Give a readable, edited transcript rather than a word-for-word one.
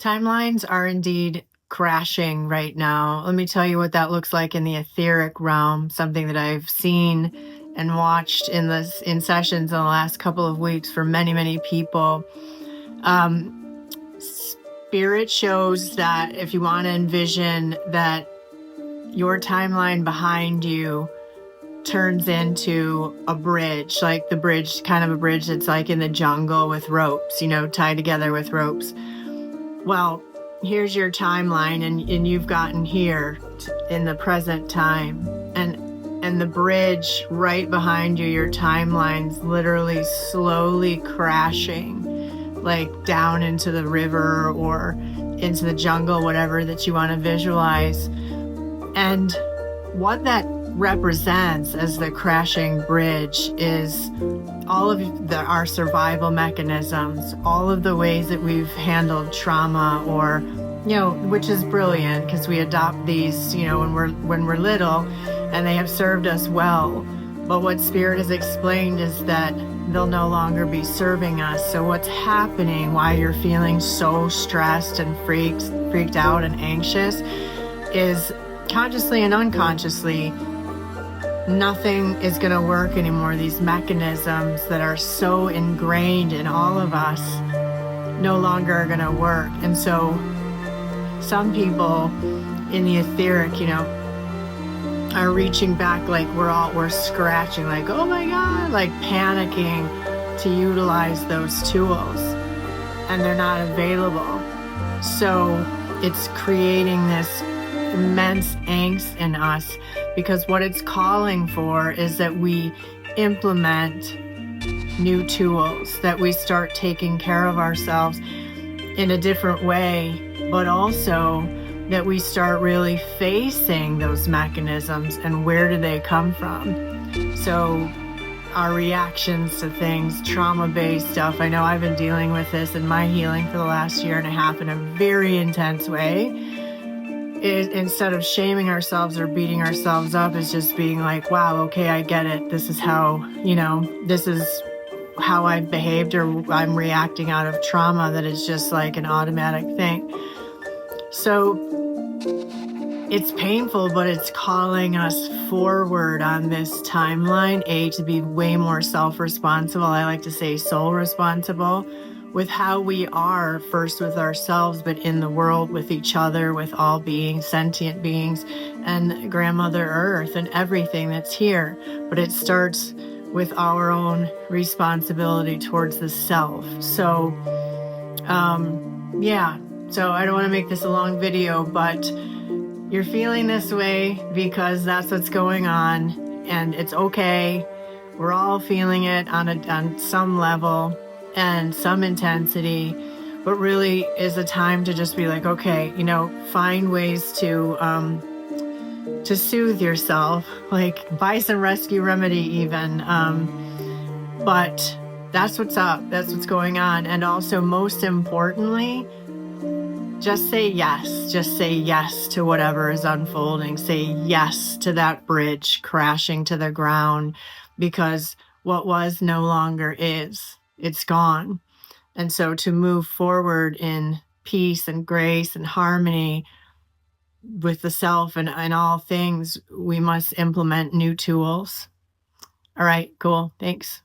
Timelines are indeed crashing right now. Let me tell you what that looks like in the etheric realm, something that I've seen and watched in sessions in the last couple of weeks for many, many people. Spirit shows that if you want to envision that your timeline behind you turns into a bridge, like the bridge, kind of a bridge that's like in the jungle with ropes, tied together with ropes. Well, here's your timeline, and you've gotten here in the present time, and the bridge right behind you, your timeline's literally slowly crashing, like down into the river or into the jungle, whatever that you want to visualize. And what that represents as the crashing bridge is all of our survival mechanisms, all of the ways that we've handled trauma, or which is brilliant because we adopt these when we're little, and they have served us well. But what Spirit has explained is that they'll no longer be serving us. So what's happening, why you're feeling so stressed and freaked out and anxious, is consciously and unconsciously, nothing is going to work anymore. These mechanisms that are so ingrained in all of us no longer are going to work. And so some people in the etheric, are reaching back, like we're scratching, like, oh my God, like panicking to utilize those tools, and they're not available. So it's creating this immense angst in us, because what it's calling for is that we implement new tools, that we start taking care of ourselves in a different way, but also that we start really facing those mechanisms and where do they come from. So our reactions to things, trauma-based stuff, I know I've been dealing with this in my healing for the last year and a half in a very intense way. Instead of shaming ourselves or beating ourselves up, is just being like, wow, okay, I get it. This is how, this is how I've behaved, or I'm reacting out of trauma, that is just like an automatic thing. So it's painful, but it's calling us forward on this timeline, to be way more self-responsible. I like to say soul responsible with how we are, first with ourselves, but in the world, with each other, with all beings, sentient beings, and Grandmother Earth and everything that's here. But it starts with our own responsibility towards the self. So, So I don't want to make this a long video, but you're feeling this way because that's what's going on, and it's okay. We're all feeling it on some level and some intensity, but really is a time to just be like, okay, find ways to soothe yourself, like buy some rescue remedy even. But that's what's up. That's what's going on. And also, most importantly, just say yes. Just say yes to whatever is unfolding. Say yes to that bridge crashing to the ground, because what was no longer is. It's gone. And so to move forward in peace and grace and harmony with the self and all things, we must implement new tools. All right, cool. Thanks.